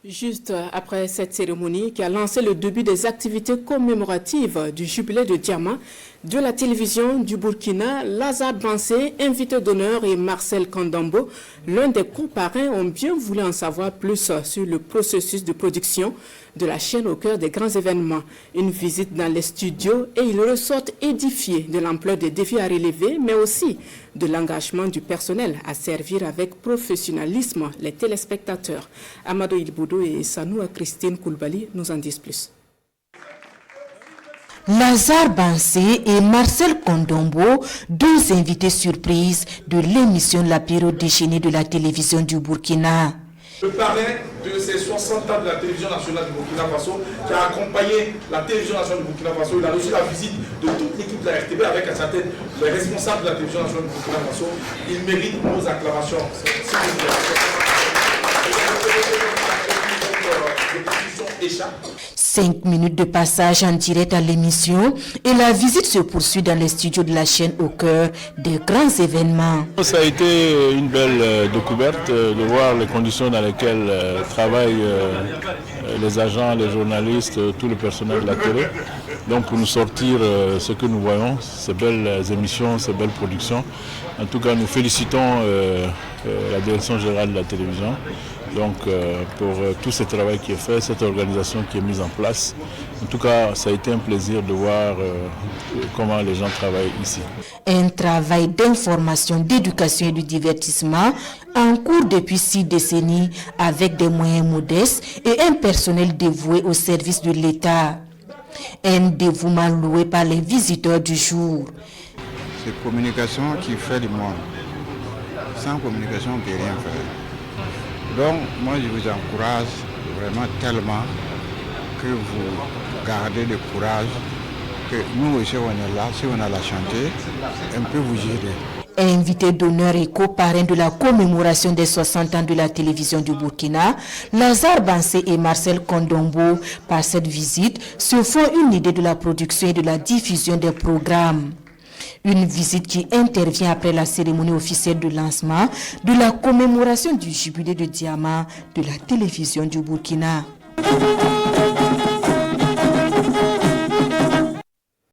Juste après cette cérémonie qui a lancé le début des activités commémoratives du jubilé de diamant de la télévision du Burkina, Lazare Bansé, invité d'honneur, et Marcel Kandambo, l'un des comparrains, ont bien voulu en savoir plus sur le processus de production de la chaîne au cœur des grands événements. Une visite dans les studios et ils ressortent édifiés de l'ampleur des défis à relever, mais aussi de l'engagement du personnel à servir avec professionnalisme les téléspectateurs. Amadou Ilboudou et Sanoua Christine Koulibaly nous en disent plus. Lazare Bansé et Marcel Kandambo, deux invités surprises de l'émission La Période déchaînée de la télévision du Burkina. Le parrain de ces 60 ans de la télévision nationale du Burkina Faso, qui a accompagné la télévision nationale du Burkina Faso, il a reçu la visite de toute l'équipe de la RTB avec à sa tête les responsables de la télévision nationale du Burkina Faso. Il mérite nos acclamations. 5 minutes de passage en direct à l'émission et la visite se poursuit dans les studios de la chaîne au cœur des grands événements. Ça a été une belle découverte de voir les conditions dans lesquelles travaillent les agents, les journalistes, tout le personnel de la télé. Donc pour nous sortir ce que nous voyons, ces belles émissions, ces belles productions. En tout cas, nous félicitons la direction générale de la télévision. Donc pour tout ce travail qui est fait, cette organisation qui est mise en place. En tout cas, ça a été un plaisir de voir comment les gens travaillent ici. Un travail d'information, d'éducation et de divertissement en cours depuis 6 décennies avec des moyens modestes et un personnel dévoué au service de l'État. Un dévouement loué par les visiteurs du jour. C'est la communication qui fait le monde. Sans communication, on ne peut rien faire. Donc, moi, je vous encourage vraiment tellement que vous gardez le courage, que nous aussi, on est là, si on a la chanter, on peut vous gérer. Invité d'honneur et coparrain de la commémoration des 60 ans de la télévision du Burkina, Lazare Bansé et Marcel Kandambo, par cette visite, se font une idée de la production et de la diffusion des programmes. Une visite qui intervient après la cérémonie officielle de lancement de la commémoration du jubilé de diamant de la télévision du Burkina.